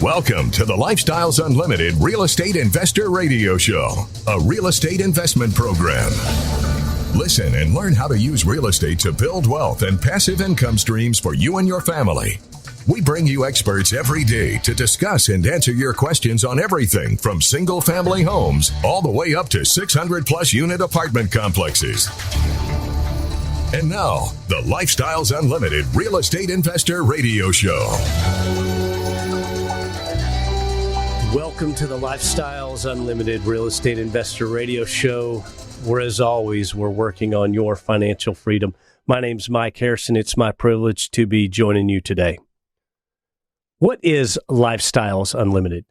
Welcome to the Lifestyles Unlimited Real Estate Investor Radio Show, a real estate investment program. Listen and learn how to use real estate to build wealth and passive income streams for you and your family. We bring you experts every day to discuss and answer your questions on everything from single-family homes all the way up to 600-plus unit apartment complexes. And now, the Lifestyles Unlimited Real Estate Investor Radio Show. Welcome to the Lifestyles Unlimited Real Estate Investor Radio Show, where, as always, we're working on your financial freedom. My name's Mike Harrison. It's my privilege to be joining you today. What is Lifestyles Unlimited?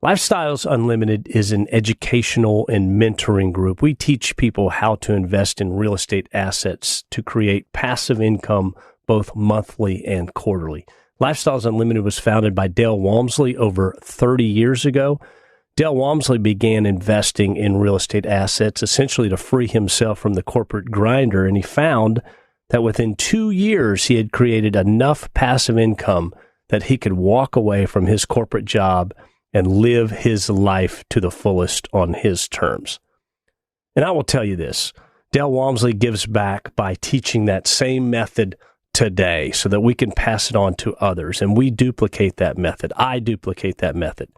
Lifestyles Unlimited is an educational and mentoring group. We teach people how to invest in real estate assets to create passive income both monthly and quarterly. Lifestyles Unlimited was founded by Dale Walmsley over 30 years ago. Dale Walmsley began investing in real estate assets essentially to free himself from the corporate grinder, and he found that within 2 years he had created enough passive income that he could walk away from his corporate job and live his life to the fullest on his terms. And I will tell you this, Dale Walmsley gives back by teaching that same method today so that we can pass it on to others. And we duplicate that method. I duplicate that method.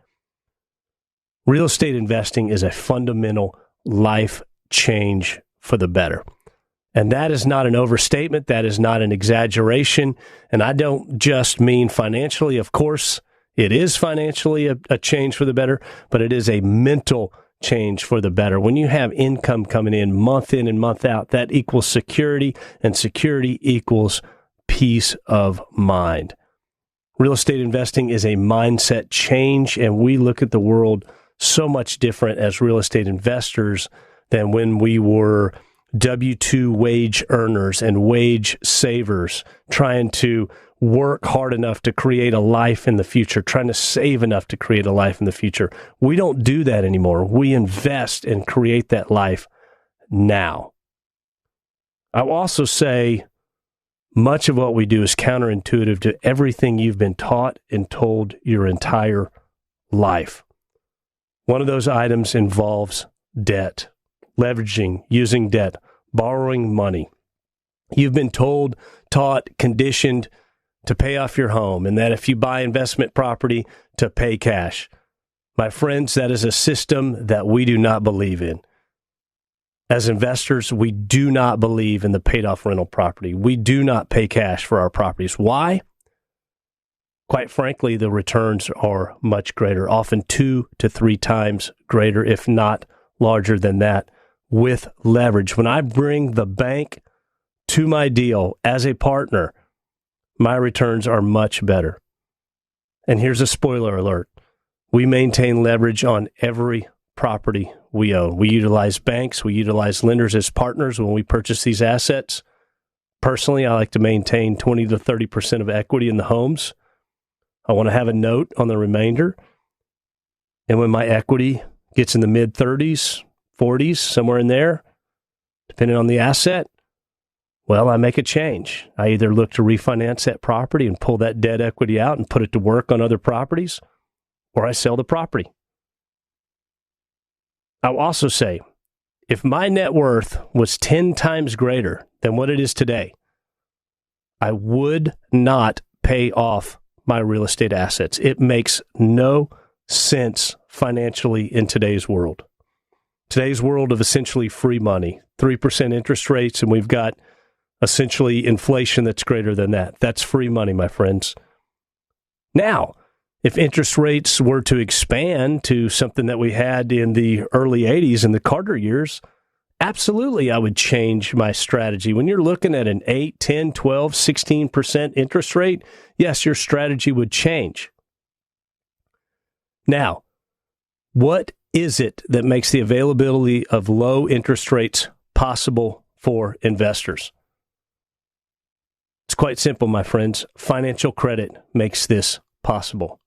Real estate investing is a fundamental life change for the better. And that is not an overstatement. That is not an exaggeration. And I don't just mean financially. Of course, it is financially a change for the better, but it is a mental change for the better. When you have income coming in and month out, that equals security, and security equals peace of mind. Real estate investing is a mindset change, and we look at the world so much different as real estate investors than when we were W-2 wage earners and wage savers trying to work hard enough to create a life in the future, trying to save enough to create a life in the future. We don't do that anymore. We invest and create that life now. I will also say much of what we do is counterintuitive to everything you've been taught and told your entire life. One of those items involves debt, leveraging, using debt, borrowing money. You've been told, taught, conditioned to pay off your home, and that if you buy investment property, to pay cash. My friends, that is a system that we do not believe in. As investors, we do not believe in the paid-off rental property. We do not pay cash for our properties. Why? Quite frankly, the returns are much greater, often 2 to 3 times greater, if not larger than that, with leverage. When I bring the bank to my deal as a partner, my returns are much better. And here's a spoiler alert. We maintain leverage on every property we own. We utilize banks. We utilize lenders as partners when we purchase these assets. Personally, I like to maintain 20 to 30% of equity in the homes. I want to have a note on the remainder. And when my equity gets in the mid-30s, 40s, somewhere in there, depending on the asset, well, I make a change. I either look to refinance that property and pull that debt equity out and put it to work on other properties, or I sell the property. I'll also say, if my net worth was 10 times greater than what it is today, I would not pay off my real estate assets. It makes no sense financially in today's world. Today's world of essentially free money, 3% interest rates, and we've got essentially inflation that's greater than that. That's free money, my friends. Now, if interest rates were to expand to something that we had in the early 80s in the Carter years, absolutely I would change my strategy. When you're looking at an 8, 10, 12, 16% interest rate, yes, your strategy would change. Now, what is it that makes the availability of low interest rates possible for investors? It's quite simple, my friends. Financial credit makes this possible.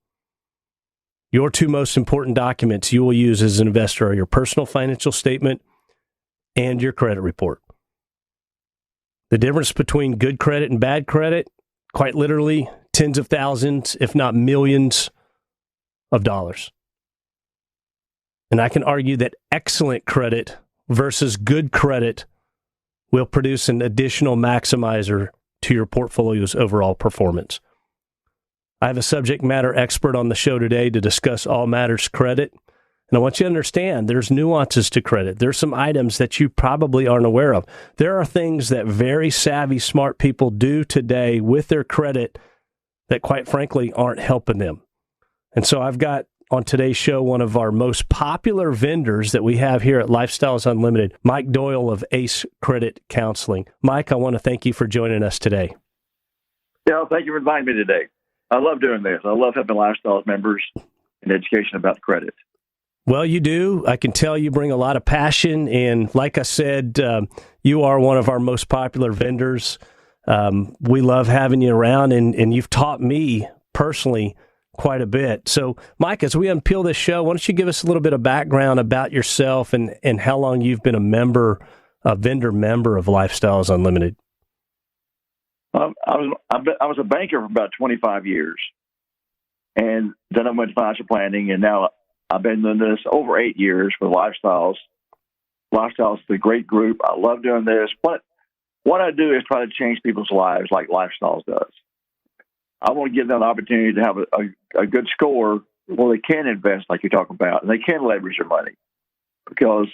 Your 2 most important documents you will use as an investor are your personal financial statement and your credit report. The difference between good credit and bad credit, quite literally, tens of thousands, if not millions of dollars. And I can argue that excellent credit versus good credit will produce an additional maximizer to your portfolio's overall performance. I have a subject matter expert on the show today to discuss all matters credit. And I want you to understand there's nuances to credit. There's some items that you probably aren't aware of. There are things that very savvy, smart people do today with their credit that, quite frankly, aren't helping them. And so I've got on today's show one of our most popular vendors that we have here at Lifestyles Unlimited, Mike Doyle of Ace Credit Counseling. Mike, I want to thank you for joining us today. Yeah, thank you for inviting me today. I love doing this. I love helping Lifestyles members in education about credit. Well, you do. I can tell you bring a lot of passion. And like I said, you are one of our most popular vendors. We love having you around, and you've taught me personally quite a bit. So, Mike, as we unpeel this show, why don't you give us a little bit of background about yourself and how long you've been a vendor member of Lifestyles Unlimited? I was a banker for about 25 years, and then I went to financial planning, and now I've been doing this over 8 years with Lifestyles. Lifestyles is a great group. I love doing this. What I do is try to change people's lives like Lifestyles does. I want to give them an opportunity to have a good score where they can invest like you're talking about, and they can leverage their money, because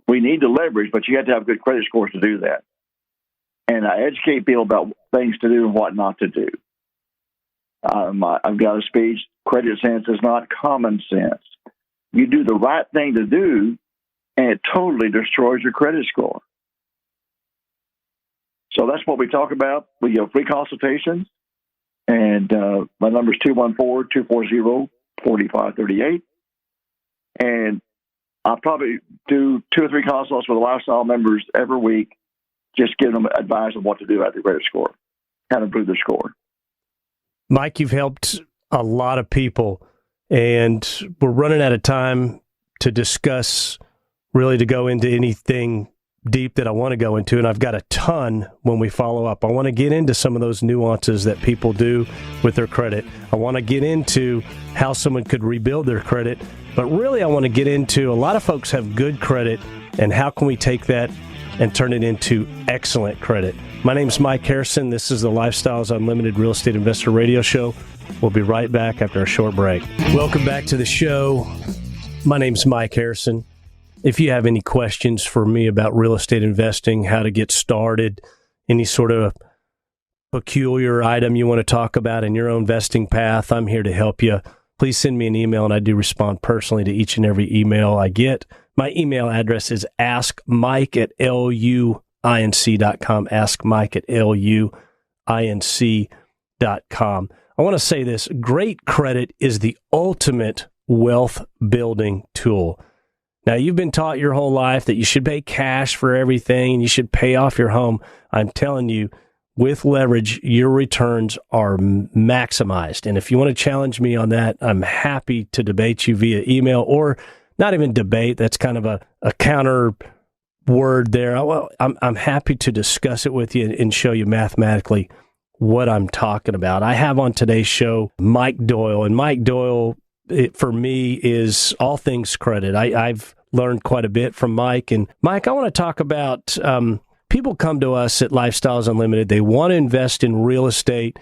we need to leverage, but you have to have good credit scores to do that. And I educate people about things to do and what not to do. I've got a speech, credit sense is not common sense. You do the right thing to do, and it totally destroys your credit score. So that's what we talk about. We give free consultations, and my number is 214-240-4538. And I probably do 2 or 3 consults with the Lifestyle members every week, just give them advice on what to do about their credit score, how to improve their score. Mike, you've helped a lot of people, and we're running out of time to discuss, really to go into anything deep that I want to go into, and I've got a ton when we follow up. I want to get into some of those nuances that people do with their credit. I want to get into how someone could rebuild their credit, but really I want to get into a lot of folks have good credit, and how can we take that and turn it into excellent credit. My name is Mike Harrison. This is the Lifestyles Unlimited Real Estate Investor Radio Show. We'll be right back after a short break. Welcome back to the show. My name is Mike Harrison. If you have any questions for me about real estate investing, how to get started, any sort of peculiar item you want to talk about in your own investing path, I'm here to help you. Please send me an email, and I do respond personally to each and every email I get. My email address is askmike@luinc.com, askmike@luinc.com. I want to say this, great credit is the ultimate wealth building tool. Now, you've been taught your whole life that you should pay cash for everything and you should pay off your home. I'm telling you, with leverage, your returns are maximized. And if you want to challenge me on that, I'm happy to debate you via email, or not even debate. That's kind of a counter word there. Well, I'm happy to discuss it with you and show you mathematically what I'm talking about. I have on today's show Mike Doyle, and Mike Doyle, for me, is all things credit. I've learned quite a bit from Mike. And Mike, I want to talk about people come to us at Lifestyles Unlimited. They want to invest in real estate,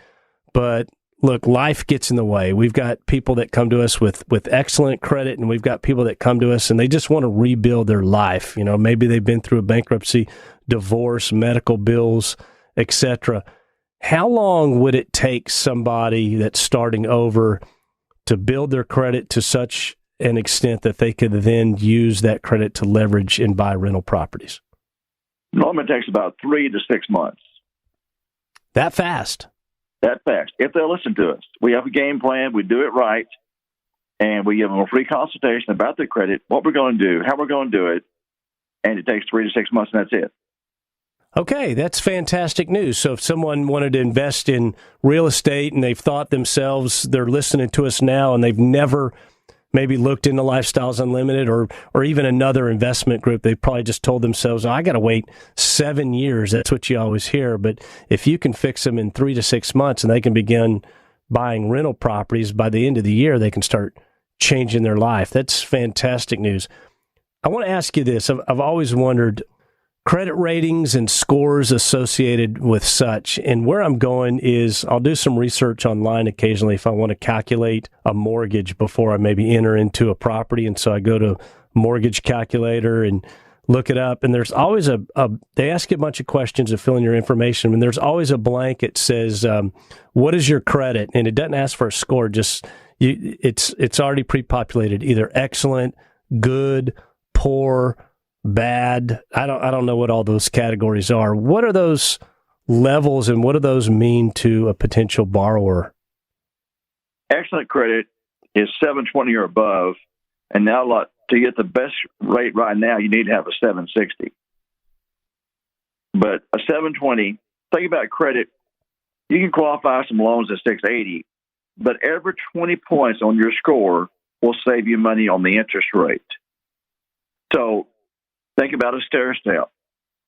but look, life gets in the way. We've got people that come to us with excellent credit, and we've got people that come to us and they just want to rebuild their life. You know, maybe they've been through a bankruptcy, divorce, medical bills, etc. How long would it take somebody that's starting over to build their credit to such an extent that they could then use that credit to leverage and buy rental properties? Normally it takes about 3 to 6 months. That fast? That fast. If they'll listen to us. We have a game plan. We do it right. And we give them a free consultation about their credit, what we're going to do, how we're going to do it. And it takes 3 to 6 months, and that's it. Okay, that's fantastic news. So if someone wanted to invest in real estate and they've thought themselves, they're listening to us now and they've never maybe looked into Lifestyles Unlimited or even another investment group, they probably just told themselves, I got to wait 7 years. That's what you always hear. But if you can fix them in 3 to 6 months and they can begin buying rental properties, by the end of the year, they can start changing their life. That's fantastic news. I want to ask you this. I've always wondered credit ratings and scores associated with such. And where I'm going is I'll do some research online occasionally if I want to calculate a mortgage before I maybe enter into a property. And so I go to mortgage calculator and look it up. And there's always they ask you a bunch of questions to fill in your information. And there's always a blank. It says, what is your credit? And it doesn't ask for a score. It's already pre-populated, either excellent, good, poor, bad. I don't know what all those categories are. What are those levels and what do those mean to a potential borrower? Excellent credit is 720 or above, and now to get the best rate right now, you need to have a 760. But a 720, think about credit. You can qualify some loans at 680, but every 20 points on your score will save you money on the interest rate. So think about a stair step,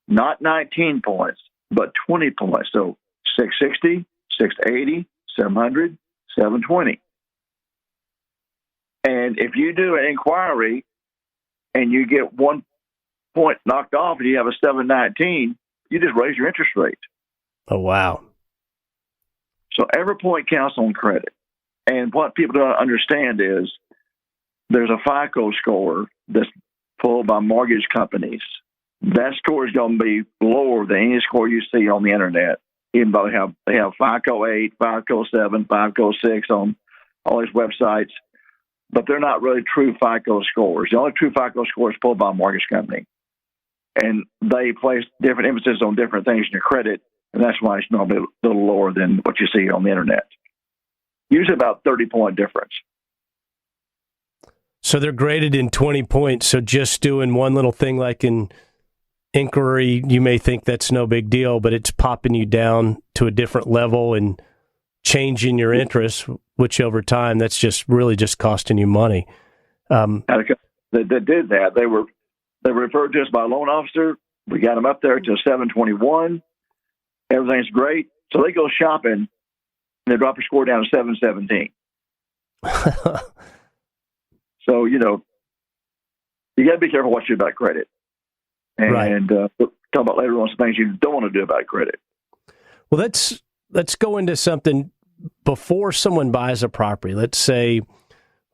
not 19 points, but 20 points. So 660, 680, 700, 720. And if you do an inquiry and you get 1 point knocked off and you have a 719, you just raise your interest rate. Oh, wow. So every point counts on credit. And what people don't understand is there's a FICO score that's pulled by mortgage companies. That score is going to be lower than any score you see on the internet, even though they have FICO 8, FICO 7, FICO 6 on all these websites. But they're not really true FICO scores. The only true FICO score is pulled by a mortgage company. And they place different emphasis on different things in your credit, and that's why it's normally a little lower than what you see on the internet. Usually about 30-point difference. So they're graded in 20 points. So just doing one little thing like an inquiry, you may think that's no big deal, but it's popping you down to a different level and changing your interest, which over time, that's just really just costing you money. They did that. They were referred to us by a loan officer. We got them up there to 721. Everything's great. So they go shopping, and they drop your score down to 717. So, you got to be careful what you do about credit. And right. Talk about later on some things you don't want to do about credit. Well, let's go into something before someone buys a property. Let's say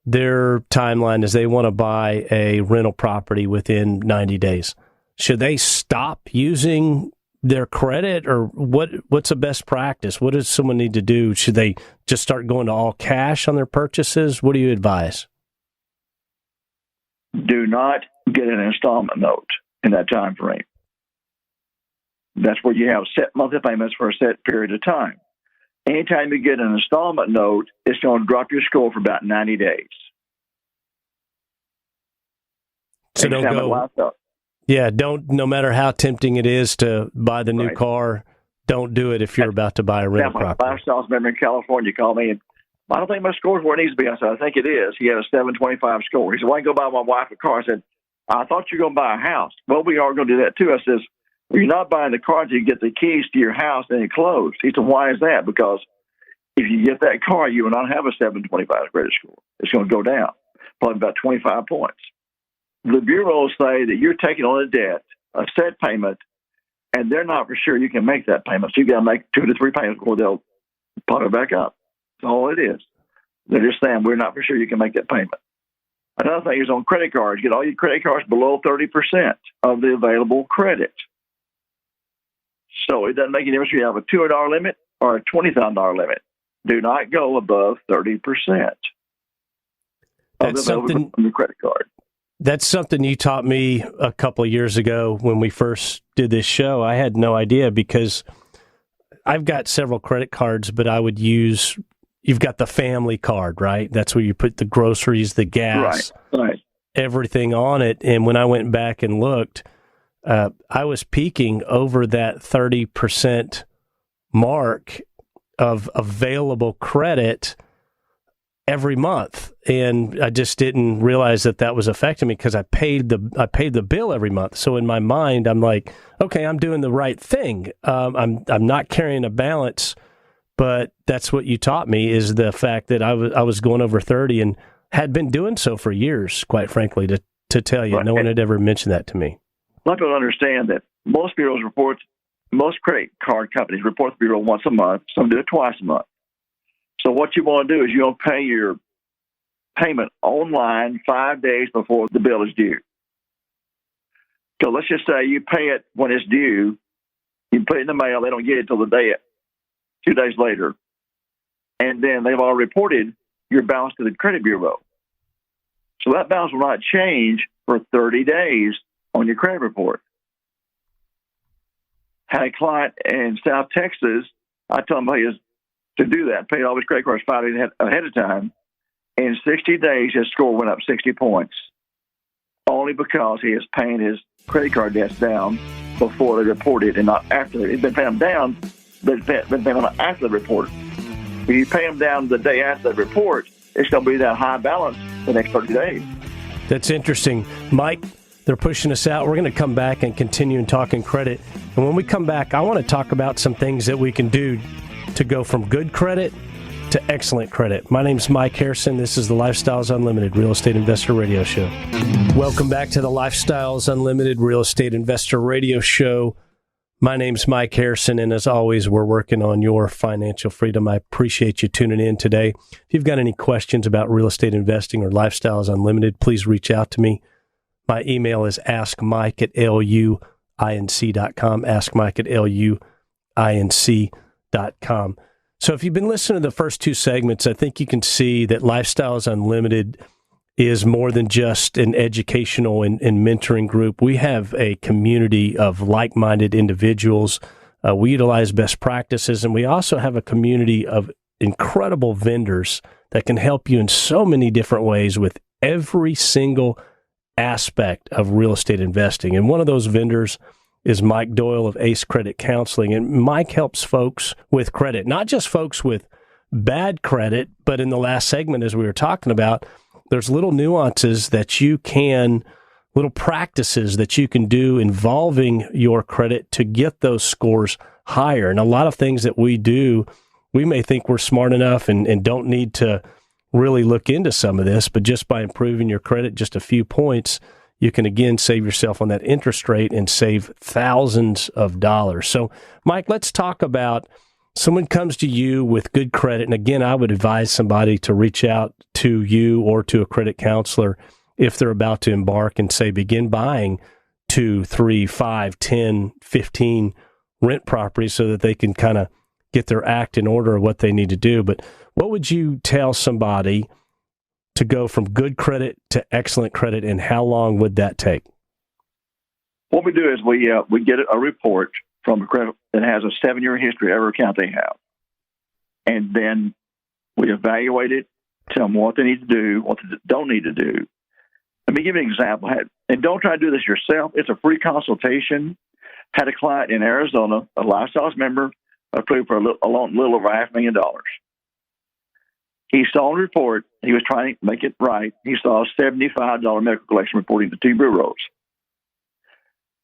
their timeline is they want to buy a rental property within 90 days. Should they stop using their credit, or what's the best practice? What does someone need to do? Should they just start going to all cash on their purchases? What do you advise? Do not get an installment note in that time frame. That's where you have set monthly payments for a set period of time. Anytime you get an installment note, it's going to drop your score for about 90 days. So don't go. Yeah, no matter how tempting it is to buy the new car, don't do it if you're about to buy a rental property. My lifestyles member in California called me, and I don't think my score's where it needs to be. I said, I think it is. He had a 725 score. He said, why don't you go buy my wife a car? I said, I thought you were going to buy a house. Well, we are going to do that too. I says, well, you're not buying the car until you get the keys to your house and it closed. He said, why is that? Because if you get that car, you will not have a 725 credit score. It's going to go down, probably about 25 points. The bureaus say that you're taking on a debt, a set payment, and they're not for sure you can make that payment. So you got to make 2 to 3 payments before they'll pop it back up. That's all it is. They're just saying we're not for sure you can make that payment. Another thing is on credit cards. Get all your credit cards below 30% of the available credit. So it doesn't make any difference if you have a $200 limit or a $20,000 limit. Do not go above 30%. That's something on the credit card. That's something you taught me a couple of years ago when we first did this show. I had no idea because I've got several credit cards, but I would use, you've got the family card, right? That's where you put the groceries, the gas, right. Everything on it. And when I went back and looked, I was peaking over that 30% mark of available credit every month, and I just didn't realize that was affecting me because I paid the bill every month. So in my mind, I'm like, okay, I'm doing the right thing. I'm not carrying a balance, but that's what you taught me is the fact that I was going over 30, and had been doing so for years, quite frankly, to tell you. Right. No one had ever mentioned that to me. A lot of people understand that most credit card companies report the bureau once a month. Some do it twice a month. So what you want to do is you want to pay your payment online 5 days before the bill is due. So let's just say you pay it when it's due. You put it in the mail. They don't get it till 2 days later. And then they've already reported your balance to the credit bureau. So that balance will not change for 30 days on your credit report. Had a client in South Texas, I told him to do that, paid all his credit cards 5 days ahead of time. In 60 days, his score went up 60 points, only because he is paying his credit card debts down before they report it and not after. He's been paying them down, but been paying them after the report. If you pay them down the day after the report, it's going to be that high balance the next 30 days. That's interesting. Mike, they're pushing us out. We're going to come back and continue talking credit. And when we come back, I want to talk about some things that we can do to go from good credit to excellent credit. My name's Mike Harrison. This is the Lifestyles Unlimited Real Estate Investor Radio Show. Welcome back to the Lifestyles Unlimited Real Estate Investor Radio Show. My name's Mike Harrison, and as always, we're working on your financial freedom. I appreciate you tuning in today. If you've got any questions about real estate investing or Lifestyles Unlimited, please reach out to me. My email is askmike@luinc.com, askmike@luinc.com. So if you've been listening to the first two segments, I think you can see that Lifestyles Unlimited is more than just an educational and mentoring group. We have a community of like-minded individuals. We utilize best practices, and we also have a community of incredible vendors that can help you in so many different ways with every single aspect of real estate investing. And one of those vendors is Mike Doyle of Ace Credit Counseling. And Mike helps folks with credit, not just folks with bad credit, but in the last segment, as we were talking about, there's little nuances that you can, little practices that you can do involving your credit to get those scores higher. And a lot of things that we do, we may think we're smart enough and don't need to really look into some of this, but just by improving your credit just a few points, you can again save yourself on that interest rate and save thousands of dollars. So, Mike, let's talk about someone comes to you with good credit. And again, I would advise somebody to reach out to you or to a credit counselor if they're about to embark and say, begin buying 2, 3, 5, 10, 15 rent properties so that they can kind of get their act in order of what they need to do. But what would you tell somebody to go from good credit to excellent credit, and how long would that take? What we do is we get a report from a credit that has a 7-year history of every account they have. And then we evaluate it, tell them what they need to do, what they don't need to do. Let me give you an example. And don't try to do this yourself. It's a free consultation. Had a client in Arizona, a Lifestyles member, approved for a little over $500,000. He saw a report. He was trying to make it right. He saw a $75 medical collection reporting to 2 bureaus.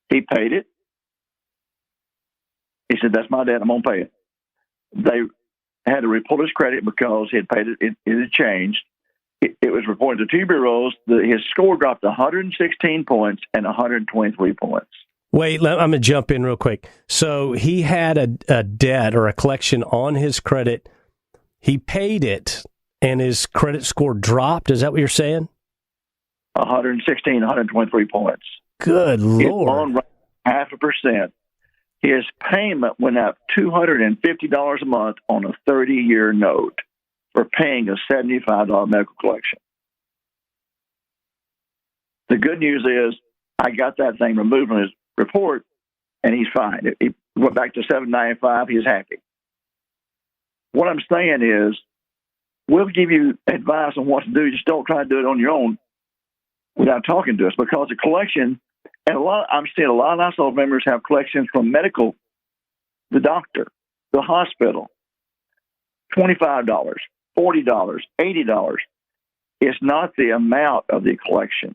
He paid it. He said, "That's my debt. I'm going to pay it." They had to report his credit because he had paid it. It had changed. It was reported to 2 bureaus. His score dropped 116 points and 123 points. Wait, I'm going to jump in real quick. So he had a debt or a collection on his credit. He paid it, and his credit score dropped. Is that what you're saying? 116, 123 points. Good Lord. His loan rate 0.5%. His payment went up $250 a month on a 30-year note for paying a $75 medical collection. The good news is I got that thing removed from his report, and he's fine. He went back to $795. He's happy. What I'm saying is we'll give you advice on what to do. Just don't try to do it on your own without talking to us, because the collection, and I'm seeing a lot of household members have collections from medical, the doctor, the hospital, $25, $40, $80. It's not the amount of the collection.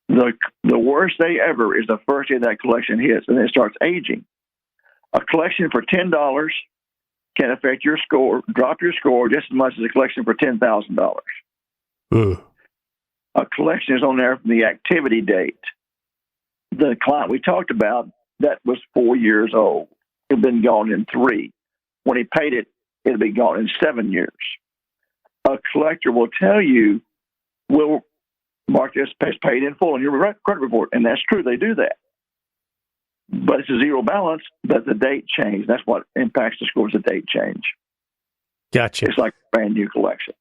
The worst day ever is the first day that collection hits, and it starts aging. A collection for $10 can affect your score, drop your score just as much as a collection for $10,000. A collection is on there from the activity date. The client we talked about, that was 4 years old. It had been gone in 3. When he paid it, it had been gone in 7 years. A collector will tell you, we'll mark this as paid in full on your credit report. And that's true, they do that. But it's a zero balance, but the date changed. That's what impacts the score, is the date change. Gotcha. It's like a brand new collection.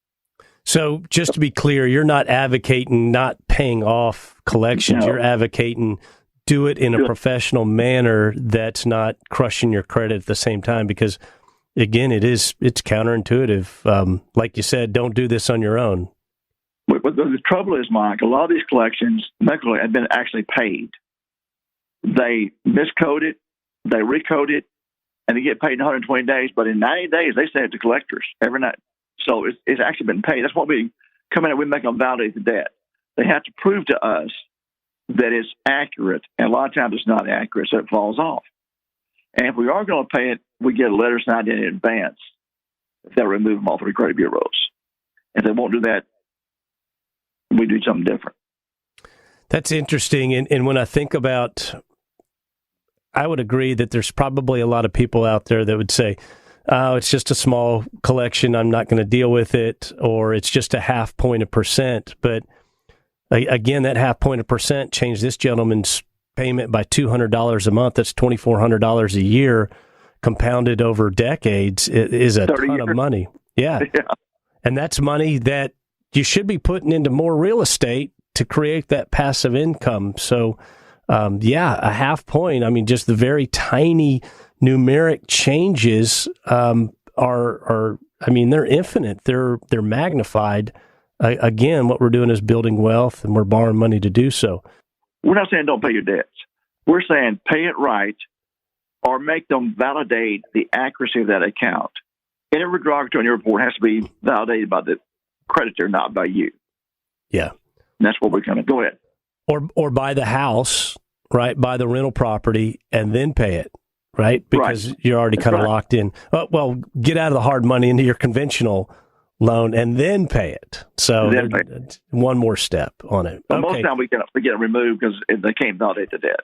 So just to be clear, you're not advocating not paying off collections. No. You're advocating do it in a professional manner that's not crushing your credit at the same time, because, again, it's counterintuitive. Like you said, don't do this on your own. But the trouble is, Mike, a lot of these collections have been actually paid. They miscode it, they recode it, and they get paid in 120 days. But in 90 days, they send it to collectors every night. So it's actually been paid. That's what we come in and we make them validate the debt. They have to prove to us that it's accurate, and a lot of times it's not accurate, so it falls off. And if we are going to pay it, we get a letter signed in advance. They'll remove them off of the credit bureaus. If they won't do that, we do something different. That's interesting. And when I think about, I would agree that there's probably a lot of people out there that would say, oh, it's just a small collection, I'm not going to deal with it, or it's just a 0.5 point of percent. But again, that 0.5 point of percent changed this gentleman's payment by $200 a month. That's $2,400 a year, compounded over decades. It is a ton of money. Yeah. And that's money that you should be putting into more real estate to create that passive income. So, a 0.5 point, I mean, just the very tiny numeric changes are they're infinite. They're magnified. Again, what we're doing is building wealth, and we're borrowing money to do so. We're not saying don't pay your debts. We're saying pay it right, or make them validate the accuracy of that account. And every withdrawal on your report has to be validated by the creditor, not by you. Yeah. And that's what we're going to go ahead. Or buy the house, right? Buy the rental property and then pay it, right? Because you're already kind of locked in. Well, get out of the hard money into your conventional loan and then pay it. So one more step on it. But most of the time we get it removed because they can't validate the debt.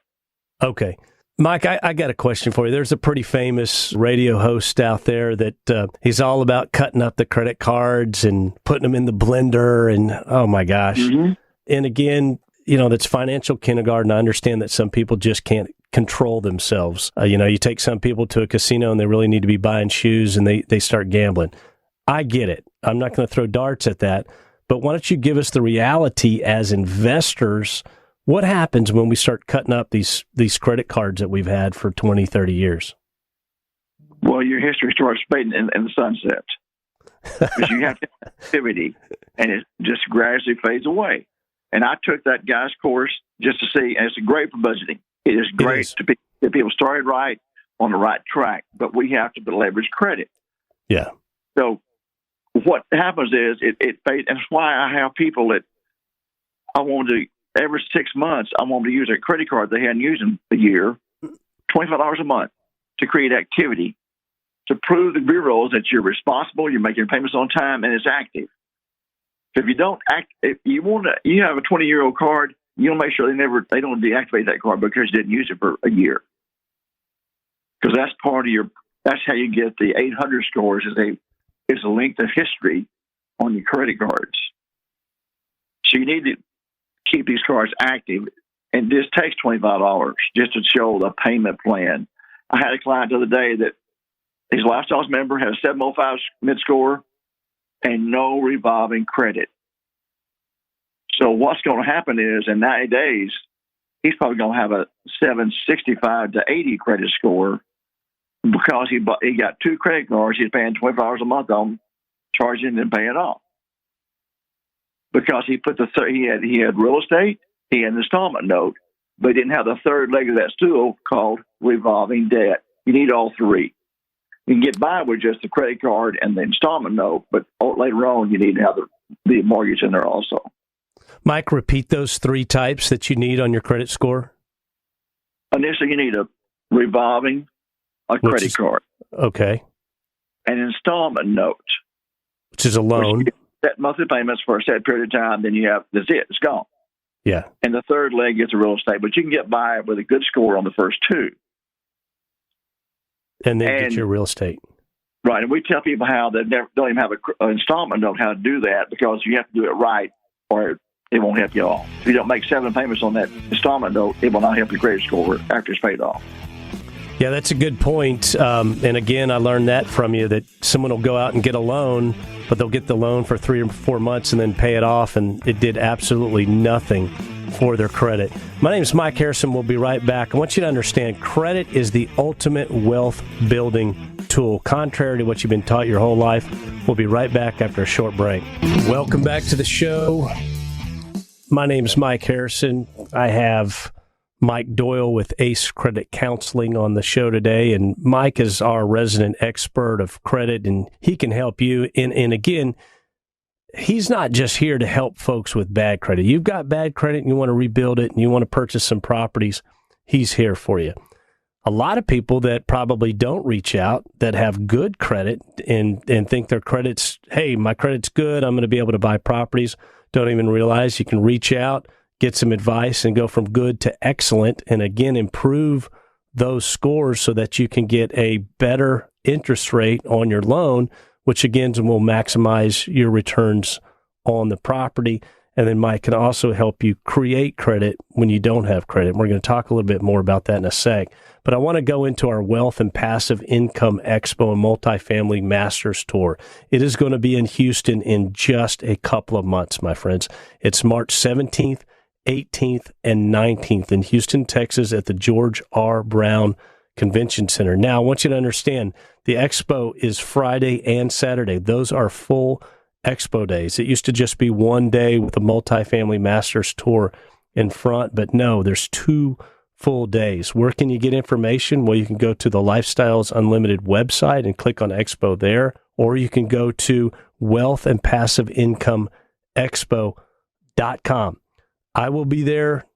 Okay. Mike, I got a question for you. There's a pretty famous radio host out there that he's all about cutting up the credit cards and putting them in the blender, and oh my gosh. Mm-hmm. And again, that's financial kindergarten. I understand that some people just can't control themselves. You take some people to a casino and they really need to be buying shoes, and they start gambling. I get it. I'm not going to throw darts at that. But why don't you give us the reality as investors? What happens when we start cutting up these credit cards that we've had for 20, 30 years? Well, your history starts fading in the sunset. Because you have to have activity, and it just gradually fades away. And I took that guy's course just to see, and it's great for budgeting. It is great to get people started right, on the right track, but we have to leverage credit. Yeah. So what happens is it fades, and that's why I have people that I want to, every 6 months, I want them to use a credit card they hadn't used in a year, $25 a month, to create activity, to prove the bureaus that you're responsible, you're making payments on time, and it's active. If you don't if you have a 20-year-old card, you don't make sure they don't deactivate that card because you didn't use it for a year. Because that's that's how you get the 800 scores, is a length of history on your credit cards. So you need to keep these cards active, and this takes $25 just to show the payment plan. I had a client the other day that his Lifestyles member had a 705 mid score and no revolving credit. So what's going to happen is in 90 days, he's probably going to have a 765 to 80 credit score because he got 2 credit cards. He's paying $20 a month on, charging and paying off. Because he put he had real estate, he had an installment note, but he didn't have the third leg of that stool called revolving debt. You need all 3. You can get by with just the credit card and the installment note, but later on you need to have the mortgage in there also. Mike, repeat those 3 types that you need on your credit score. Initially, you need a revolving, credit card. Okay. An installment note. Which is a loan. set monthly payments for a set period of time. Then that's it. It's gone. Yeah. And the third leg is the real estate, but you can get by with a good score on the first two. And then get your real estate. Right. And we tell people how they don't even have an installment note how to do that, because you have to do it right or it won't help you at all. If you don't make 7 payments on that installment note, it will not help your credit score after it's paid off. Yeah, that's a good point. And again, I learned that from you, that someone will go out and get a loan, but they'll get the loan for 3 or 4 months and then pay it off, and it did absolutely nothing for their credit. My name is Mike Harrison. We'll be right back. I want you to understand, credit is the ultimate wealth building tool, contrary to what you've been taught your whole life. We'll be right back after a short break. Welcome back to the show. My name is Mike Harrison. I have Mike Doyle with Ace Credit Counseling on the show today, and Mike is our resident expert of credit, and he can help you. And again, he's not just here to help folks with bad credit. You've got bad credit and you want to rebuild it and you want to purchase some properties, he's here for you. A lot of people that probably don't reach out, that have good credit and think their credit's, hey, my credit's good, I'm going to be able to buy properties, don't even realize you can reach out, get some advice, and go from good to excellent, and again, improve those scores so that you can get a better interest rate on your loan, which again will maximize your returns on the property. And then Mike can also help you create credit when you don't have credit. We're going to talk a little bit more about that in a sec. But I want to go into our Wealth and Passive Income Expo and Multifamily Masters Tour. It is going to be in Houston in just a couple of months, my friends. It's March 17th, 18th, and 19th in Houston, Texas at the George R. Brown Convention Center. Now, I want you to understand, the Expo is Friday and Saturday. Those are full Expo days. It used to just be one day with a multifamily masters tour in front, but no, there's 2 full days. Where can you get information? Well, you can go to the Lifestyles Unlimited website and click on Expo there, or you can go to Wealth and Passive Income Expo.com. I will be there.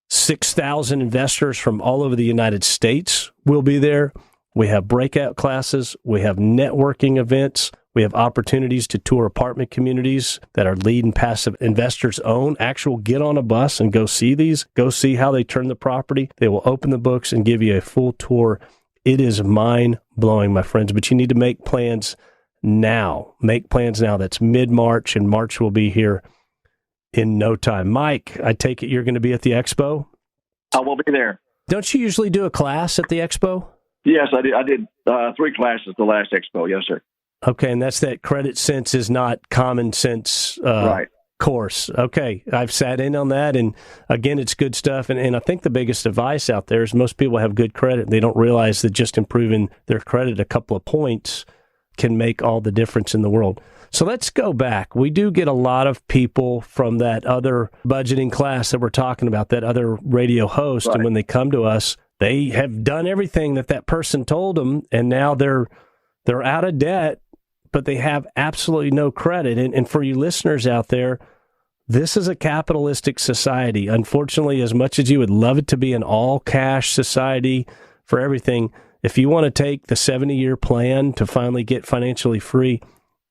6,000 investors from all over the United States will be there. We have breakout classes. We have networking events. We have opportunities to tour apartment communities that our lead and passive investors own. Actual get on a bus and go see these. Go see how they turn the property. They will open the books and give you a full tour. It is mind-blowing, my friends, but you need to make plans now. Make plans now. That's mid-March, and March will be here in no time. Mike, I take it you're going to be at the Expo? I will be there. Don't you usually do a class at the Expo? Yes, I did. I did 3 classes at the last Expo. Yes, sir. Okay, and that's that credit sense is not common sense right. course. Okay, I've sat in on that, and again, it's good stuff. And I think the biggest advice out there is most people have good credit. They don't realize that just improving their credit a couple of points can make all the difference in the world. So let's go back. We do get a lot of people from that other budgeting class that we're talking about, that other radio host, right. And when they come to us, they have done everything that person told them, and now they're out of debt, but they have absolutely no credit. And for you listeners out there, this is a capitalistic society. Unfortunately, as much as you would love it to be an all-cash society for everything, if you want to take the 70-year plan to finally get financially free,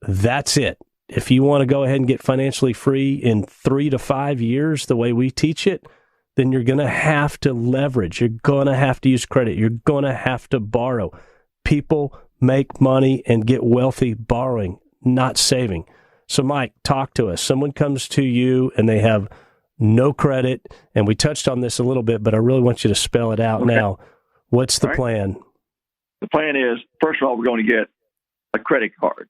that's it. If you want to go ahead and get financially free in 3 to 5 years, the way we teach it, then you're going to have to leverage. You're going to have to use credit. You're going to have to borrow. People make money and get wealthy borrowing, not saving. So, Mike, talk to us. Someone comes to you and they have no credit, and we touched on this a little bit, but I really want you to spell it out now. What's the plan? The plan is, first of all, we're going to get a credit card.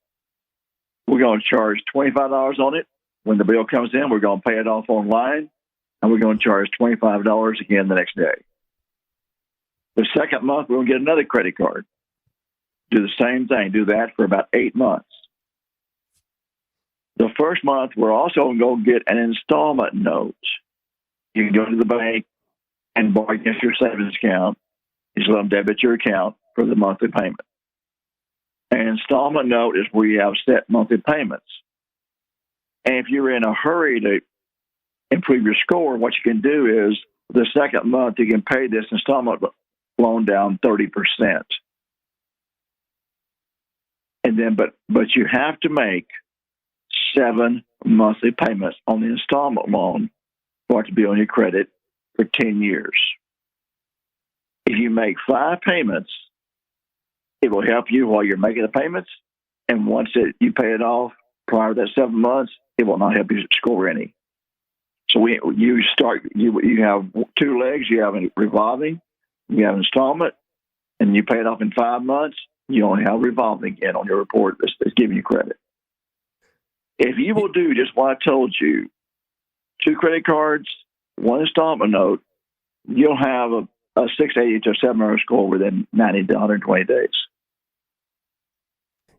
We're going to charge $25 on it. When the bill comes in, we're going to pay it off online, and we're going to charge $25 again the next day. The second month, we're going to get another credit card. Do the same thing. Do that for about 8 months. The first month, we're also going to get an installment note. You can go to the bank and borrow against your savings account. Just let them debit your account for the monthly payment. An installment note is where you have set monthly payments. And if you're in a hurry to improve your score, what you can do is the second month you can pay this installment loan down 30%. And then, but you have to make 7 monthly payments on the installment loan for it to be on your credit for 10 years. If you make 5 payments, it will help you while you're making the payments. And once you pay it off prior to that 7 months, it will not help you score any. So you have 2 legs. You have a revolving, you have installment, and you pay it off in 5 months. You only have revolving again on your report that's giving you credit. If you will do just what I told you, 2 credit cards, 1 installment note, you'll have a 680 to 700 score within 90 to 120 days.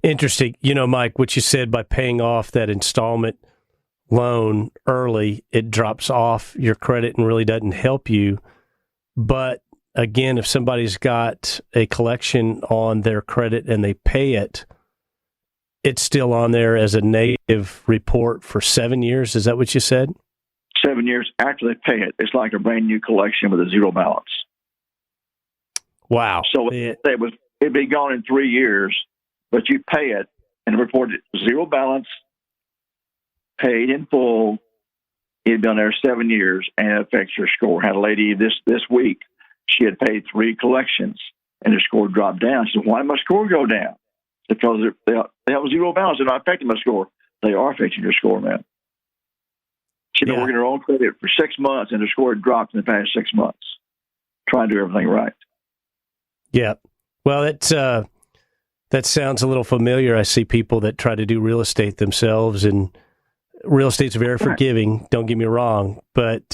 Interesting. Mike, what you said, by paying off that installment loan early, it drops off your credit and really doesn't help you. But again, if somebody's got a collection on their credit and they pay it, it's still on there as a negative report for 7 years. Is that what you said? 7 years after they pay it. It's like a brand new collection with a zero balance. Wow. So it'd be gone in 3 years, but you pay it and report it zero balance, paid in full. It'd been there 7 years, and it affects your score. I had a lady this week. She had paid 3 collections, and her score dropped down. She said, "Why did my score go down?" Because they have a zero balance. They're not affecting my score. They are affecting your score, man. She'd been working her own credit for 6 months, and her score had dropped in the past 6 months, trying to do everything right. Yeah. Well, that sounds a little familiar. I see people that try to do real estate themselves, and real estate's very forgiving, don't get me wrong, but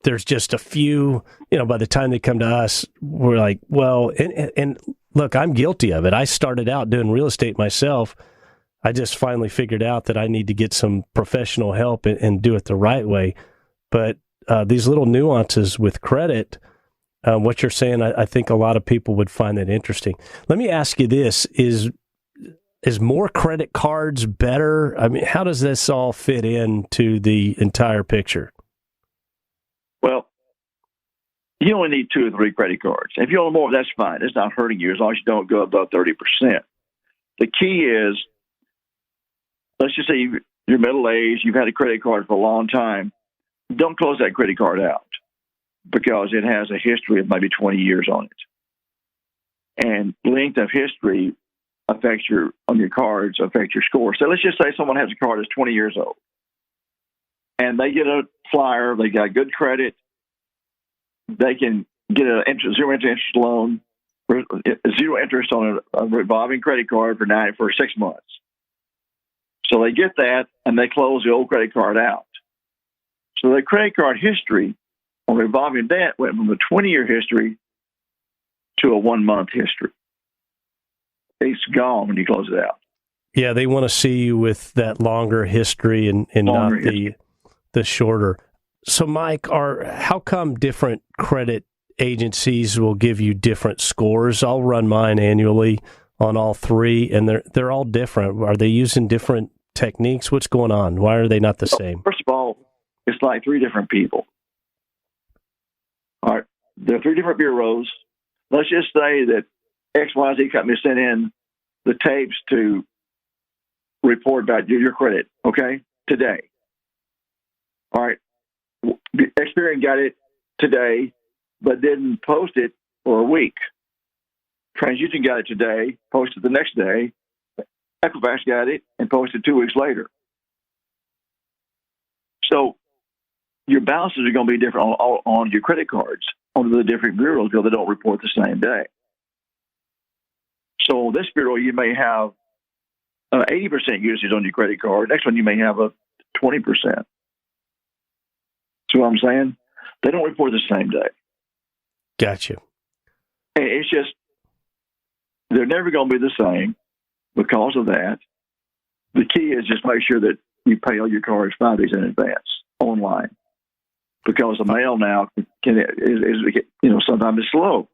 there's just a few, by the time they come to us, we're like, well, and look, I'm guilty of it. I started out doing real estate myself. I just finally figured out that I need to get some professional help and do it the right way. But these little nuances with credit, what you're saying, I think a lot of people would find that interesting. Let me ask you this, is more credit cards better? I mean, how does this all fit into the entire picture? Well, you only need 2 or 3 credit cards. If you own more, that's fine. It's not hurting you as long as you don't go above 30%. The key is, let's just say you're middle-aged, you've had a credit card for a long time. Don't close that credit card out because it has a history of maybe 20 years on it. And length of history affects your score. So let's just say someone has a card that's 20 years old, and they get a flyer, they got good credit, they can get a zero interest loan, zero interest on a revolving credit card for 6 months. So they get that, and they close the old credit card out. So their credit card history on revolving debt went from a 20-year history to a 1-month history. It's gone when you close it out. Yeah, they want to see you with that longer history and not the shorter. So, Mike, how come different credit agencies will give you different scores? I'll run mine annually on all 3, and they're all different. Are they using different techniques? What's going on? Why are they not the same? First of all, it's like 3 different people. All right, there are 3 different bureaus. Let's just say that XYZ company sent in the tapes to report about your credit, okay, today. All right. Experian got it today, but didn't post it for a week. TransUnion got it today, posted the next day. Equifax got it and posted 2 weeks later. So your balances are going to be different on your credit cards on the different bureaus because they don't report the same day. So this bureau, you may have 80% usage on your credit card. Next one, you may have a 20%. See what I'm saying? They don't report the same day. Gotcha. It's just, they're never going to be the same because of that. The key is just make sure that you pay all your cards 5 days in advance online, because the mail now sometimes it's slow,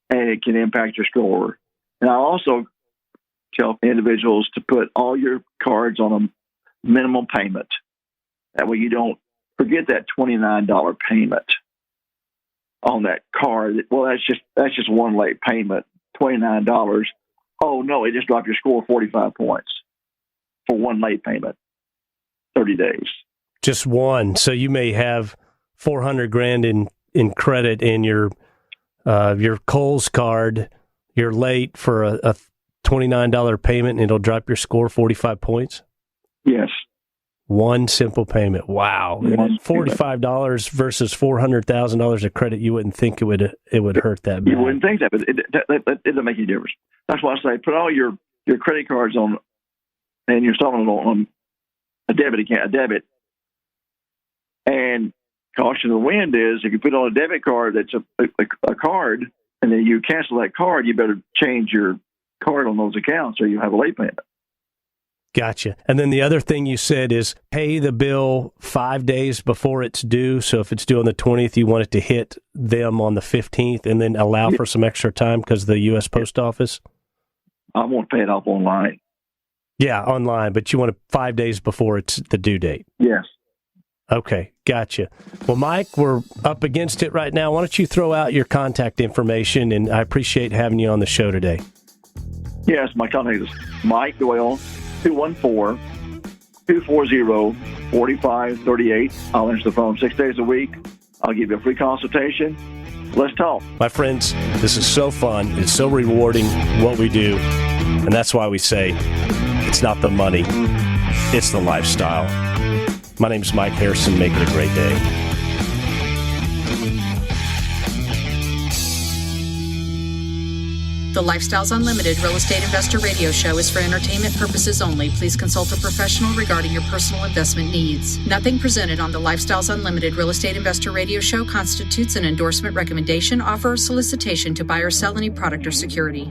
and it can impact your score. And I also tell individuals to put all your cards on a minimum payment. That way you don't forget that $29 payment on that card. Well, that's just one late payment, $29. Oh no, it just dropped your score 45 points. for one late payment, 30 days. Just one. So you may have $400,000 in credit in your Kohl's card. You're late for a $29 payment, and it'll drop your score 45 points? Yes. One simple payment. Wow. And $45 versus $400,000 of credit, you wouldn't think it would hurt that bad. You wouldn't think that, but it doesn't make any difference. That's why I say put all your credit cards on and your installment on a debit account, And caution of the wind is if you put on a debit card that's a card, and then you cancel that card, you better change your card on those accounts or you have a late payment. Gotcha. And then the other thing you said is pay the bill 5 days before it's due. So if it's due on the 20th, you want it to hit them on the 15th, and then allow for some extra time because of the U.S. Post Office? I won't pay it off online. Yeah, online, but you want it 5 days before it's the due date. Yes. Okay, gotcha. Well, Mike, we're up against it right now. Why don't you throw out your contact information, and I appreciate having you on the show today. Yes, my contact is Mike Doyle, 214-240-4538. I'll answer the phone 6 days a week. I'll give you a free consultation. Let's talk. My friends, this is so fun. It's so rewarding what we do. And that's why we say it's not the money, it's the lifestyle. My name is Mike Harrison. Make it a great day. The Lifestyles Unlimited Real Estate Investor Radio Show is for entertainment purposes only. Please consult a professional regarding your personal investment needs. Nothing presented on the Lifestyles Unlimited Real Estate Investor Radio Show constitutes an endorsement, recommendation, offer, or solicitation to buy or sell any product or security.